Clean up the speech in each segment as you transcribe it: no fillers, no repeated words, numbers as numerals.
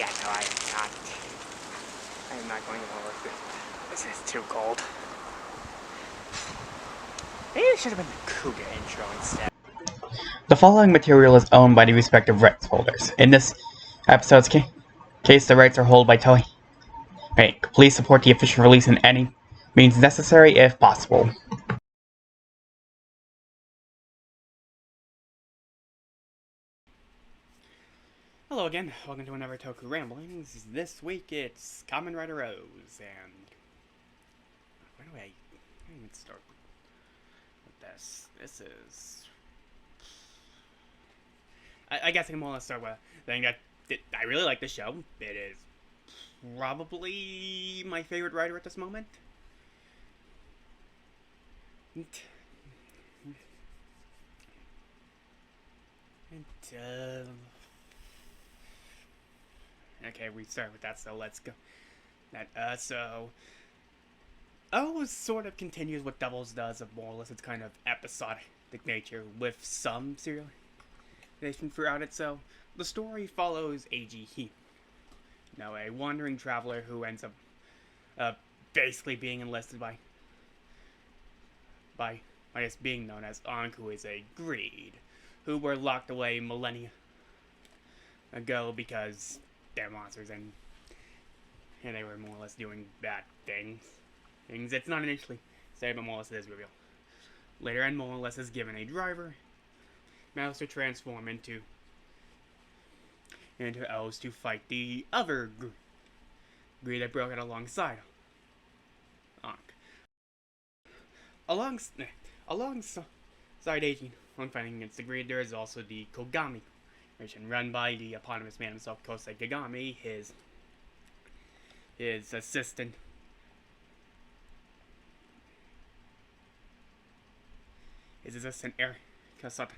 Yeah, no, I am not. I am not going to work this. This is too cold. Maybe it should have been the Kuga intro instead. The following material is owned by the respective rights holders. In this episode's case, the rights are held by Toei. Okay, please support the official release in any means necessary if possible. Hello again, welcome to another Toku Ramblings. This week it's Kamen Rider Rose, and where do I even start with this? This is... I guess I can more or less start with saying that I really like the show. It is probably my favorite writer at this moment. Okay, we start with that, so let's go. OOO sort of continues what Doubles does of more or less its kind of episodic nature, with some serialization throughout it. So, the story follows A.G. He, a wandering traveler who ends up basically being enlisted by just being known as Ankh, who is a greed, who were locked away millennia ago because they're monsters and they were more or less doing bad things. It's not initially said, but more or less it is revealed. Later, and more or less is given a driver, mouse to transform into O's to fight the other greed that broke it alongside Ankh. Alongside aging on fighting against the greed, there is also the Kogami mission run by the eponymous man himself, Kosei Kagami, his assistant. His assistant Erika Sutton.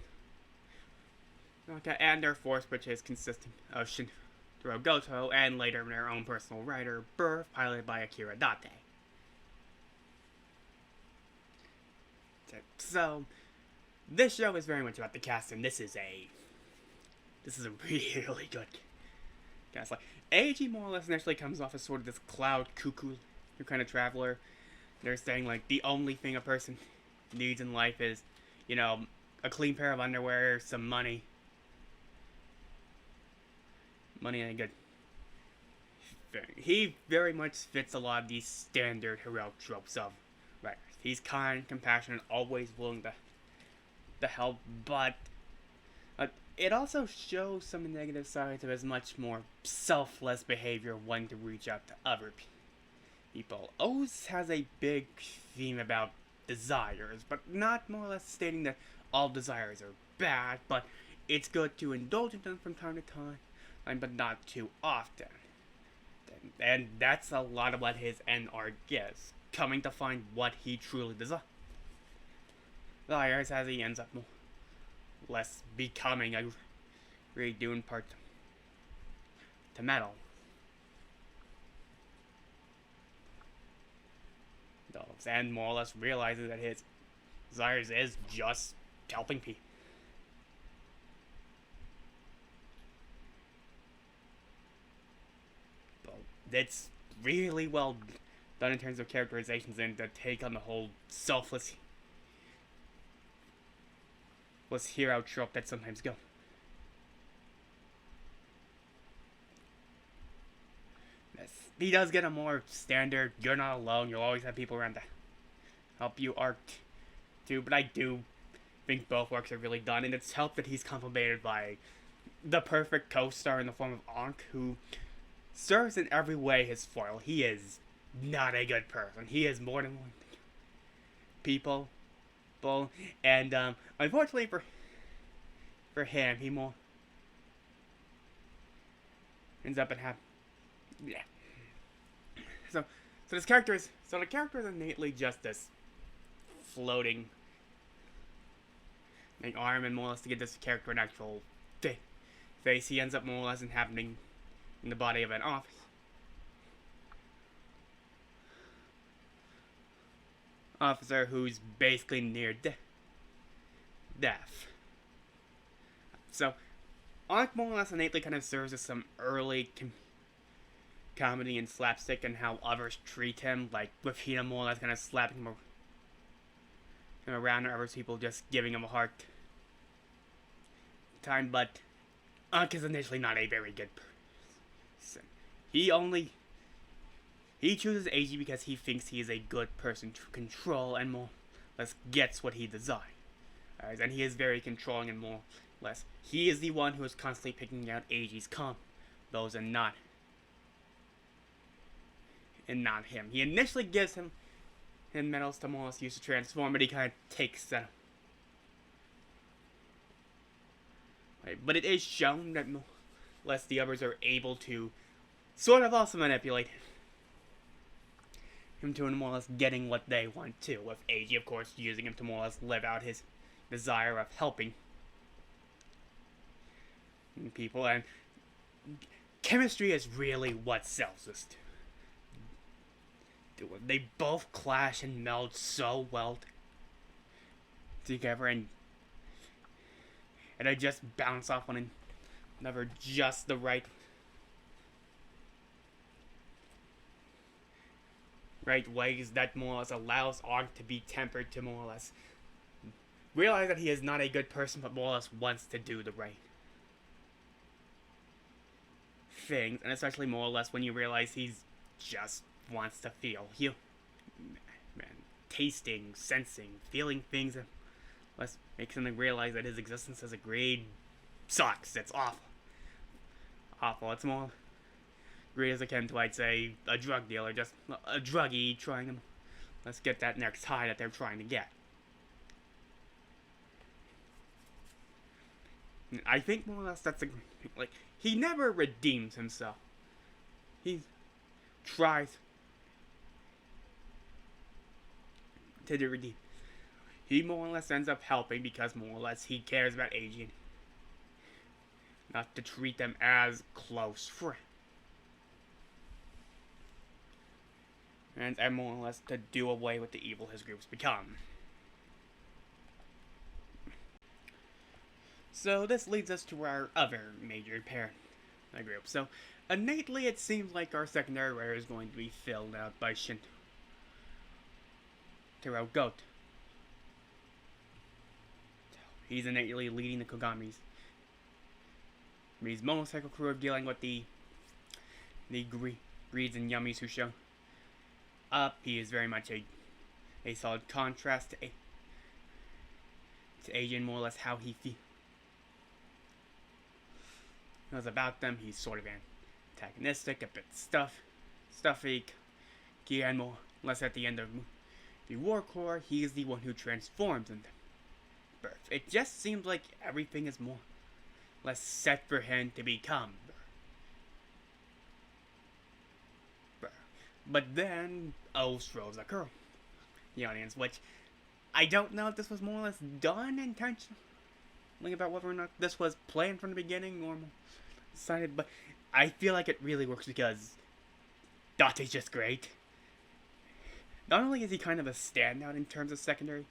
And their force, which is consistent of Shintaro Goto, and later their own personal rider, Burr, piloted by Akira Date. So, this show is very much about the cast, and this is a really good cast. Like, AG more or less initially comes off as sort of this cloud cuckoo kind of traveler. They're saying, like, the only thing a person needs in life is, a clean pair of underwear, some money. Money and a good thing. He very much fits a lot of these standard heroic tropes of writers. He's kind, compassionate, always willing to help, but it also shows some negative sides of his much more selfless behavior, wanting to reach out to other people. O's has a big theme about desires, but not more or less stating that all desires are bad, but it's good to indulge in them from time to time, but not too often. And that's a lot of what his end arc is, coming to find what he truly desires as he ends up more or less becoming a really doing part to metal. And more or less realizes that his desires is just helping people. It's really well done in terms of characterizations and the take on the whole selfless hero trope that sometimes go. He does get a more standard, you're not alone, you'll always have people around to help you arc too, but I do think both arcs are really done, and it's helped that he's complemented by the perfect co-star in the form of Ankh, who serves in every way his foil. He is not a good person. He is more than one people, and unfortunately for him, he more ends up in So the character is innately just this floating arm, and more or less to get this character an actual face, he ends up more or less inhabiting in the body of an officer who's basically near death. So, Ankh more or less innately kind of serves as some early comedy and slapstick and how others treat him, like with Hina more or less kind of slapping him around, and other people just giving him a hard time. But Unk is initially not a very good person. He chooses Eiji because he thinks he is a good person to control and more or less gets what he desires. And he is very controlling and more or less. He is the one who is constantly picking out Eiji's combos and not him. He initially gives him medals to more or less use to transform, but he kind of takes them. But it is shown that more or less the others are able to sort of also manipulate him to more or less getting what they want to, with Eiji, of course, using him to more or less live out his desire of helping people. And chemistry is really what sells this. They both clash and meld so well together, and they just bounce off one another just the right ways that more or less allows Aug to be tempered to more or less realize that he is not a good person, but more or less wants to do the right things, and especially more or less when you realize he's just wants to feel. Tasting, sensing, feeling things that less makes him realize that his existence as a grade sucks. It's awful. It's more great as akin to, I'd say, a drug dealer, just a druggie trying to let's get that next high that they're trying to get. I think more or less that's he never redeems himself. He tries to redeem. He more or less ends up helping because more or less he cares about Eiji, not to treat them as close friends. And more or less to do away with the evil his groups become. So this leads us to our other major parent group. So innately it seems like our secondary rare is going to be filled out by Shintaro Goat. He's innately leading the Kogami's motorcycle crew of dealing with the greeds and yummies who show up. He is very much a solid contrast to Eiji, more or less how he feels about them. He's sort of antagonistic, a bit stuffy, and more or less at the end of the War Corps, he is the one who transforms into birth. It just seems like everything is more or less set for him to become birth. But then throws a curve the audience, which I don't know if this was more or less done intentionally about whether or not this was planned from the beginning or decided, but I feel like it really works because Date's just great. Not only is he kind of a standout in terms of secondary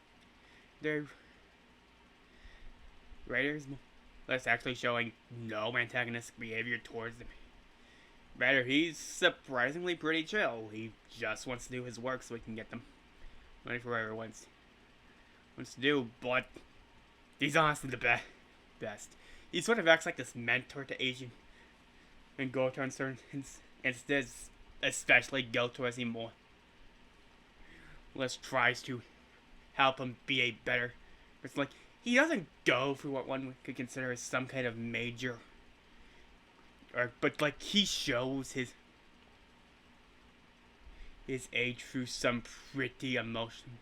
writers, that's actually showing no antagonistic behavior towards them. Rather, he's surprisingly pretty chill. He just wants to do his work so he can get them money for whatever he wants to do, but he's honestly the best. He sort of acts like this mentor to Eiji and Goto in certain instances, especially Goto, as he more or less tries to help him be a better person. Like, he doesn't go for what one could consider as some kind of major, but like he shows his age through some pretty emotional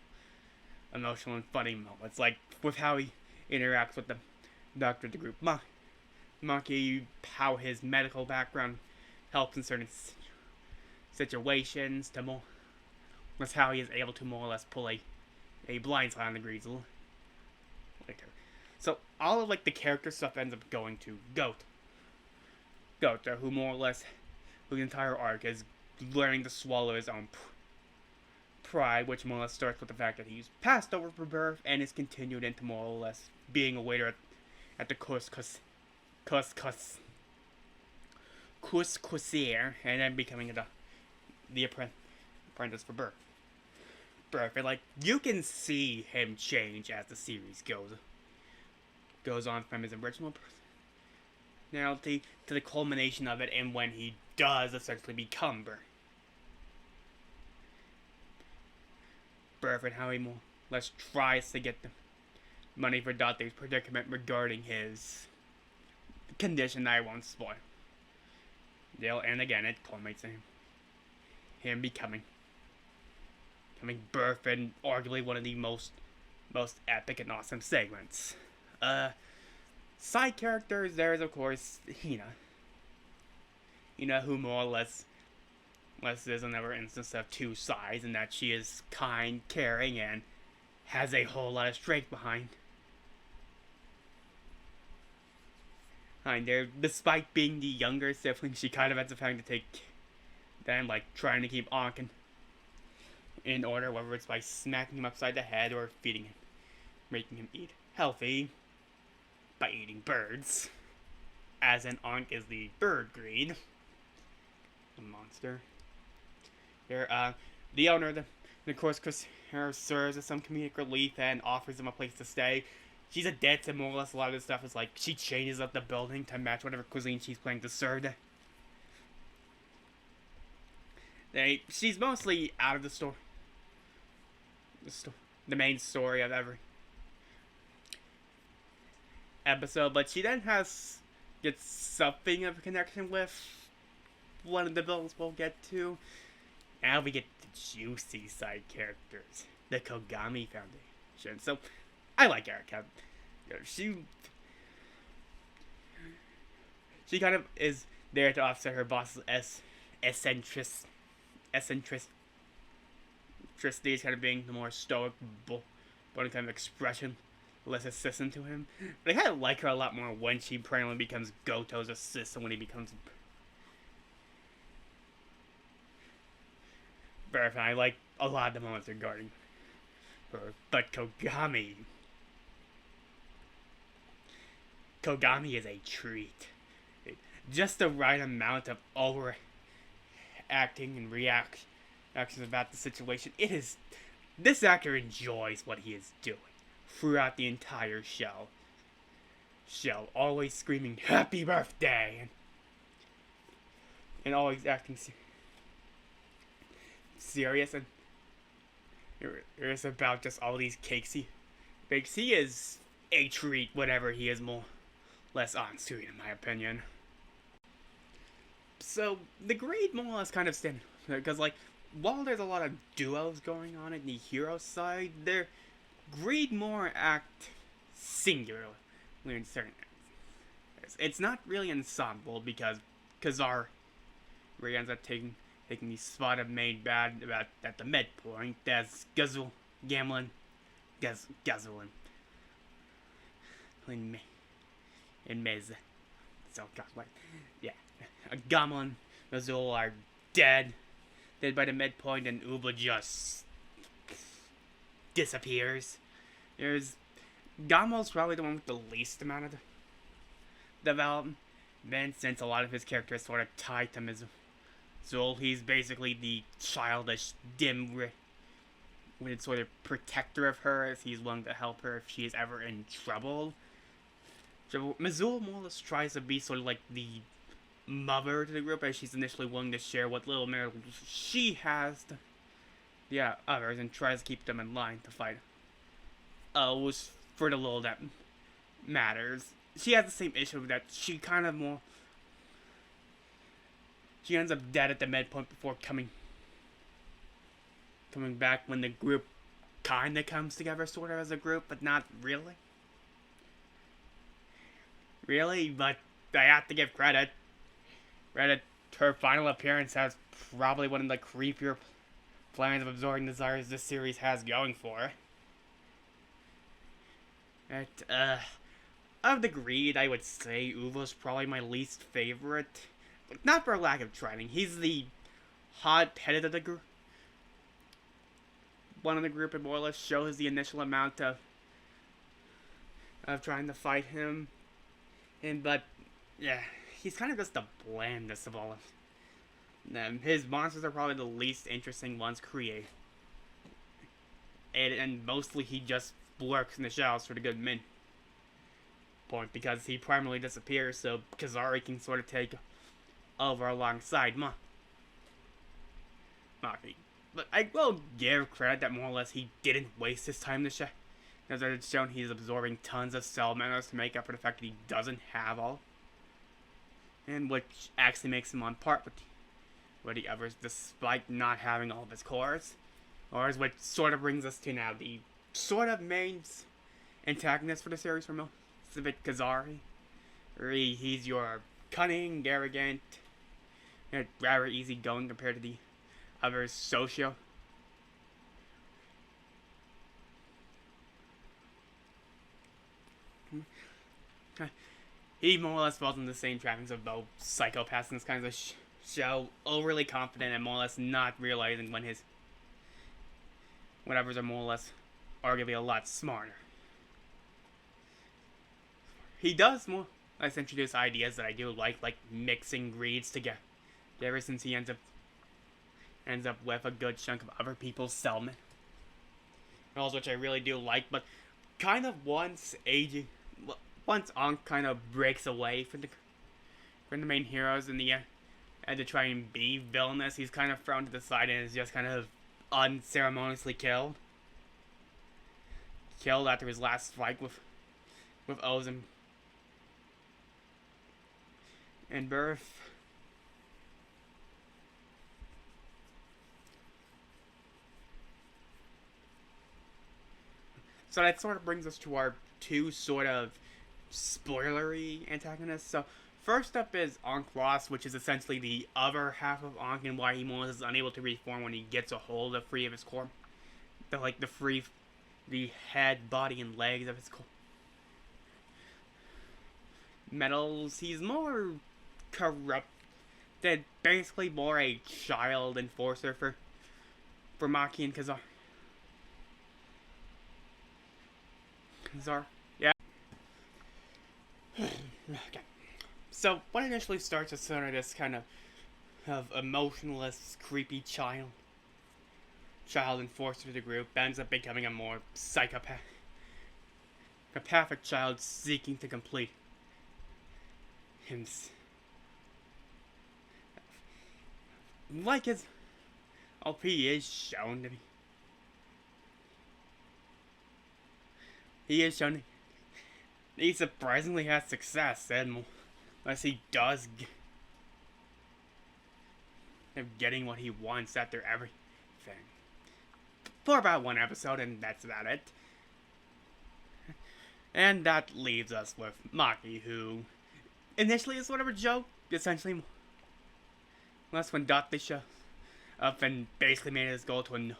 and funny moments, like with how he interacts with the doctor of the group, Monkey, how his medical background helps in certain situations, to more that's how he is able to more or less pull a blindside on the greeds later. So all of like the character stuff ends up going to Goto, who more or less, whose entire arc is learning to swallow his own pride, which more or less starts with the fact that he's passed over for birth and is continued into more or less being a waiter at the Coursier, and then becoming the apprentice for Burke. And like you can see him change as the series goes on from his original personality to the culmination of it, and when he does essentially become Burke, and how he more or less tries to get the money for Dante's predicament regarding his condition that I won't spoil. And again, it culminates in him becoming Burke, and arguably one of the most epic and awesome segments. Side characters, there's of course Hina, who more or less is another instance of two sides, in that she is kind, caring, and has a whole lot of strength behind there. Despite being the younger sibling, she kind of ends up having to take them, like trying to keep Ankin in order, whether it's by smacking him upside the head or feeding him, making him eat healthy by eating birds, as an Ankh is the bird greed, a monster. The owner of the course, Chris Harris, serves as some comedic relief and offers him a place to stay. She's adept at more or less a lot of this stuff. Is like she changes up the building to match whatever cuisine she's planning to serve. She's mostly out of the story. The main story of every episode, but she then gets something of a connection with one of the villains we'll get to. Now we get the juicy side characters, the Kogami Foundation. So, I like Erica. She kind of is there to offset her boss's eccentricities, kind of being the more stoic, but kind of expressionless assistant to him. But I kind of like her a lot more when she apparently becomes Goto's assistant, when he becomes Burke. I like a lot of the moments regarding her. But Kogami is a treat. Just the right amount of overacting and reactions about the situation. This actor enjoys what he is doing throughout the entire show. Always screaming "Happy Birthday" and always acting serious and serious about just all these cakes he bakes. He is a treat whenever he is more less on screen, in my opinion. So the grade more or less kind of stand, because like while there's a lot of duos going on in the hero side, their greed more act singularly in certain areas. It's not really ensemble, because Kazar ends up taking the spot of main bad about at the midpoint. That's Guzzle, Gamlin, Guzzle, and Mez. So, yeah. Gamlin, Guzzle are dead by the midpoint, and Uba just disappears. Gamel's probably the one with the least amount of development, since a lot of his characters sort of tied to Mizul. He's basically the childish, dim-witted sort of protector of her, as he's willing to help her if she is ever in trouble. So Mizul more or less tries to be sort of like the mother to the group, as she's initially willing to share what little miracles she has to others, and tries to keep them in line to fight for the little that matters. She has the same issue that she ends up dead at the midpoint before coming back when the group kinda comes together sort of as a group, but not really. But I have to give credit. Her final appearance has probably one of the creepier plans of absorbing desires this series has going for it. Of the greed, I would say Uvo's probably my least favorite. Not for lack of trying. He's the hot-headed of the group. One of the group, and more or less shows the initial amount of trying to fight him. But he's kind of just the blandest of all of them. His monsters are probably the least interesting ones created. And mostly he just lurks in the shadows for the good min point, because he primarily disappears so Kazari can sort of take over alongside Maki. But I will give credit that more or less he didn't waste his time in the shadows. As it's shown, he's absorbing tons of cell minerals to make up for the fact that he doesn't have all. And which actually makes him on par with the others, despite not having all of his cores. Or which sort of brings us to now the sort of main antagonist for the series for most of it, Kazari. He's your cunning, arrogant, and rather easygoing compared to the others, socio. He more or less falls in the same trappings of both psychopaths in this kind of show, overly confident and more or less not realizing when his whatevers are more or less arguably a lot smarter. He does more or less introduce ideas that I do like mixing greeds together, ever since he ends up with a good chunk of other people's settlement. All which I really do like, but kind of once Ankh kind of breaks away from the main heroes in the end, and to try and be villainous, he's kind of thrown to the side and is just kind of unceremoniously killed after his last fight with Oz and Birth. So that sort of brings us to our two sort of spoilery antagonists. So first up is Ankh Lost, which is essentially the other half of Ankh and why he is unable to reform when he gets a hold of three of his core. The head, body, and legs of his core metals. He's more corrupted, basically more a child enforcer for Maki and Kazar. Yeah. Okay. So what initially starts as sort of this kind of emotionless, creepy child enforcer to the group ends up becoming a more psychopathic child seeking to complete himself. Like his OP is shown to be. He is shown he surprisingly has success, and unless he does getting what he wants after everything. For about one episode, and that's about it. And that leaves us with Maki, who initially is sort of a joke, essentially. Unless when Date shows up and basically made his goal to annoy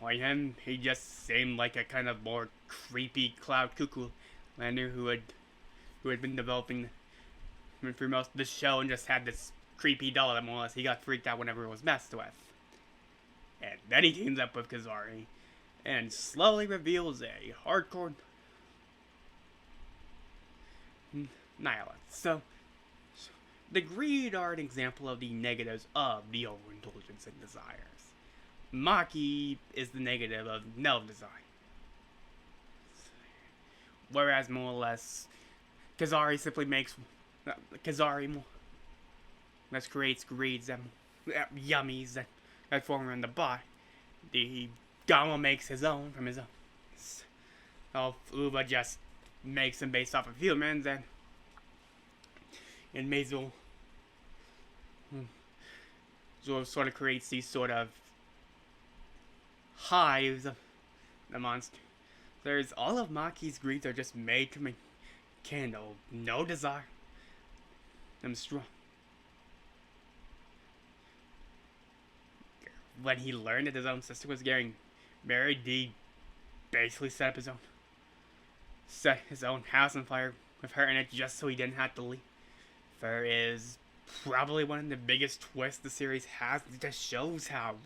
him, he just seemed like a kind of more creepy Cloud Cuckoo lander who had been developing through most of the show and just had this creepy doll that more or less he got freaked out whenever it was messed with. And then he teams up with Kazari and slowly reveals a hardcore nihilist. So the greed are an example of the negatives of the overindulgence and desires. Maki is the negative of no desire. Whereas more or less Kazari simply makes creates greeds that yummies that form in the body. The Gama makes his own from his own. So Uba just makes them based off of humans, and Maisel sort of creates these sort of hives of the monster. There's all of Maki's greeds are just made to make candle, no desire. I'm strong. When he learned that his own sister was getting married, he basically set his own house on fire with her in it just so he didn't have to leave. There is probably one of the biggest twists the series has. It just shows how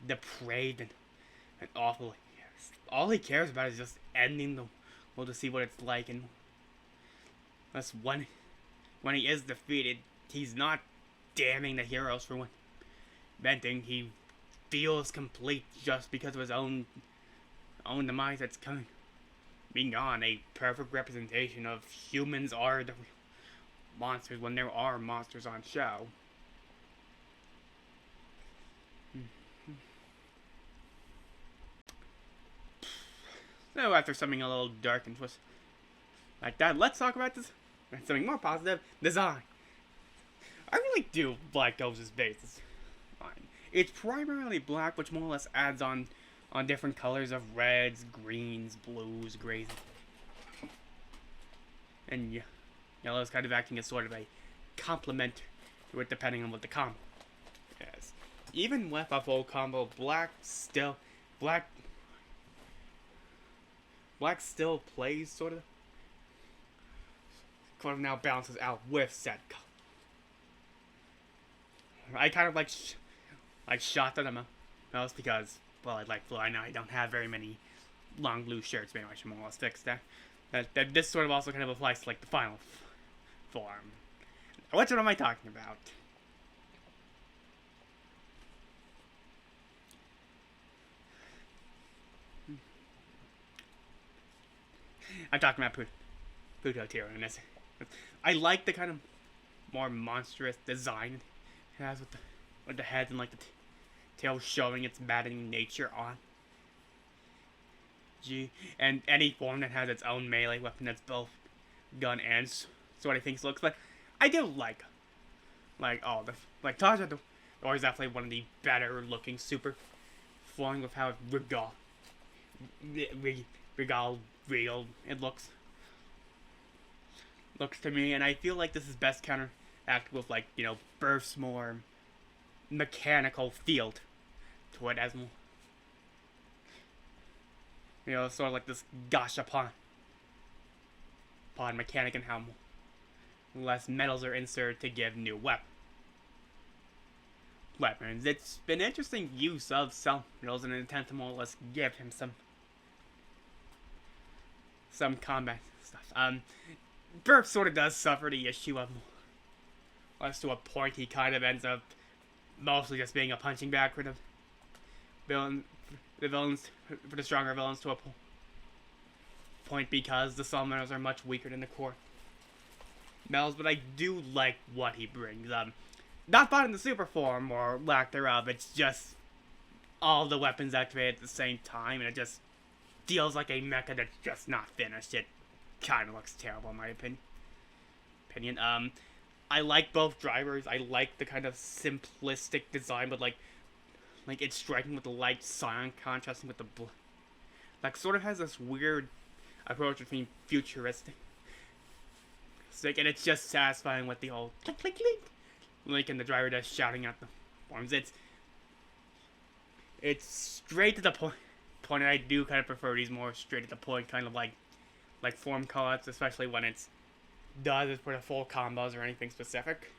depraved and awful he is. All he cares about is just ending the world to see what it's like, and Unless when he is defeated, he's not damning the heroes for one venting. He feels complete just because of his own demise that's coming. Being gone, a perfect representation of humans are the monsters when there are monsters on show. So after something a little dark and twist like that, let's talk about this. Something more positive, design. I really do like Goza's base. It's primarily black, which more or less adds on different colors of reds, greens, blues, grays, and yellows, kind of acting as sort of a complement to it, depending on what the combo is. Even with a full combo, black still plays sort of now balances out with said color. I kind of like shot them most because, well, I like blue. I know I don't have very many long blue shirts. Maybe I should more or less fix that. That this sort of also kind of applies to like the final form. What am I talking about? I'm talking about Puto Tiro in this. I like the kind of more monstrous design it has with the heads and like the tail showing its maddening nature on. And any form that has its own melee weapon that's both gun and sword, I think looks like. I do like all the Taja or is definitely one of the better looking super forms with how real it looks to me, and I feel like this is best counteracted with Burst's more mechanical feel to it, as more sort of like this gashapon mechanic, and how less metals are inserted to give new weapons. It's been interesting use of some metals in an attempt to more or less give him some combat stuff. Burp sort of does suffer the issue of, as to a point, he kind of ends up mostly just being a punching bag for the villains, for the stronger villains to a point, because the summoners are much weaker than the core metals. But I do like what he brings. Not finding the super form or lack thereof. It's just all the weapons activated at the same time, and it just feels like a mecha that's just not finished. It kind of looks terrible in my opinion. I like both drivers. I like the kind of simplistic design, but like it's striking with the light cyan contrasting with the blue. Sort of has this weird approach between futuristic, and it's just satisfying with the whole click click click, Link and the driver just shouting out the forms. It's straight to the point. I do kind of prefer these more straight to the point, kind of like form callouts, especially when it's for the full combos or anything specific.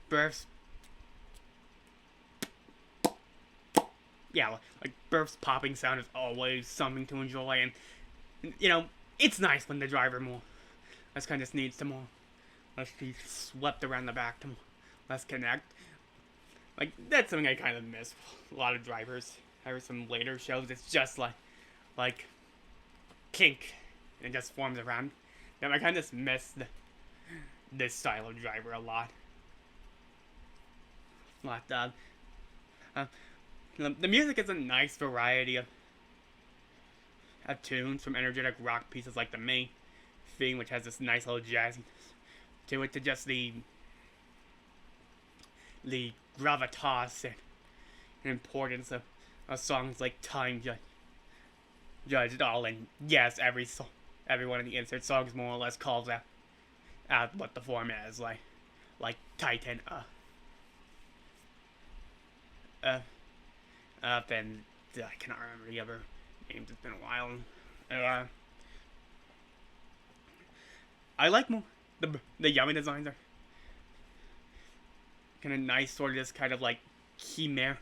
Burf's Burf's popping sound is always something to enjoy, and it's nice when the driver more that's kind of needs to more let's be swept around the back to more let's connect. That's something I kind of miss. A lot of drivers. Some later shows, it's just like kink, and it just forms around. I kind of miss this style of driver a lot. The music is a nice variety of tunes, from energetic rock pieces like the main theme, which has this nice little jazziness to it, to just the gravitas and importance of songs like Time Judge it all. And yes, every one of the insert songs more or less calls out what the form is, like Titan up, and I cannot remember the other names. It's been a while. I like more the yummy designs are kind of nice, sort of just kind of like chimera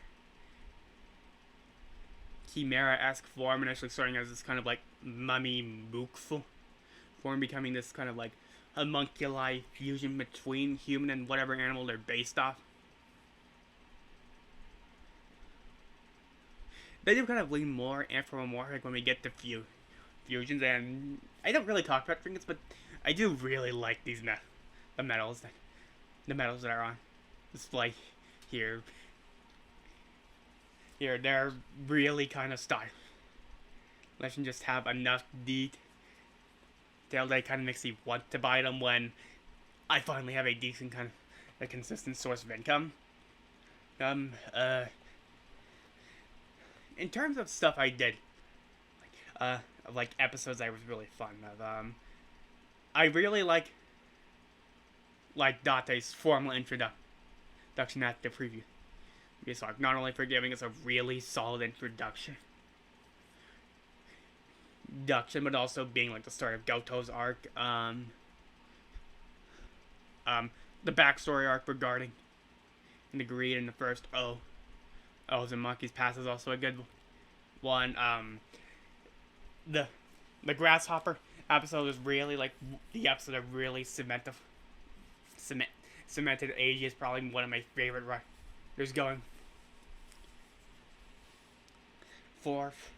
chimera-esque form, initially starting as this kind of like mummy mook form, becoming this kind of like homunculi fusion between human and whatever animal they're based off. They do kind of lean more anthropomorphic when we get to fusions, and I don't really talk about trinkets, but I do really like these the medals that are on display here. They're really kind of stylish. Let them just have enough detail that kind of makes me want to buy them when I finally have a decent kind of a consistent source of income. In terms of stuff I did, of like episodes I was really fun of, I really like Date's formal introduction at the preview. Not only for giving us a really solid introduction, but also being like the start of Goto's arc, the backstory arc regarding the greed in the first O's and Monkey's Pass is also a good one. The Grasshopper episode is really like the episode that really cemented Ag is probably one of my favorite writers going. Fourth,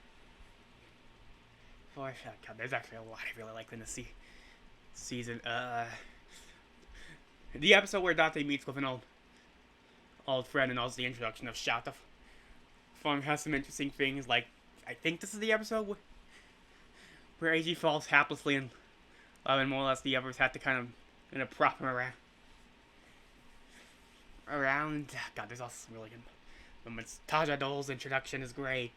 oh God, there's actually a lot I really like in the season. The episode where Date meets with an old friend, and also the introduction of Shata Farm has some interesting things. Like, I think this is the episode where Ag falls haplessly in love, and more or less the others had to kind of prop him around. God, there's also some really good moments. Taja Dole's introduction is great.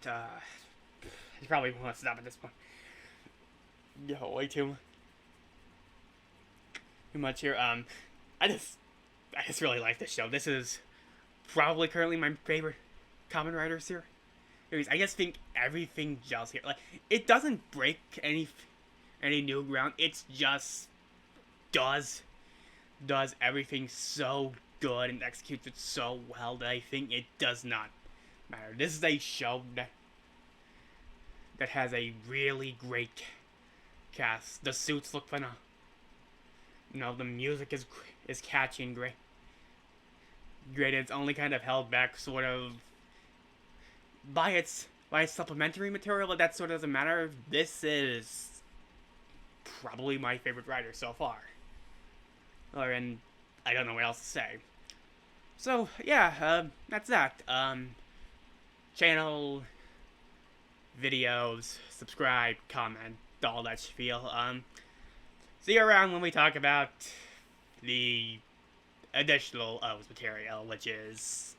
He probably won't stop at this point. Yeah, way too much here. I just really like this show. This is probably currently my favorite Kamen Rider series. I just think everything gels here. Like, it doesn't break any new ground. It's just does everything so good and executes it so well that I think it does not matter. This is a show that has a really great cast. The suits look phenomenal. The music is catchy and great. It's only kind of held back sort of by its supplementary material, but that sort of doesn't matter. This is probably my favorite writer so far. And I don't know what else to say. So yeah, that's that. Channel, videos, subscribe, comment, all that spiel. See you around when we talk about the additional O's material, which is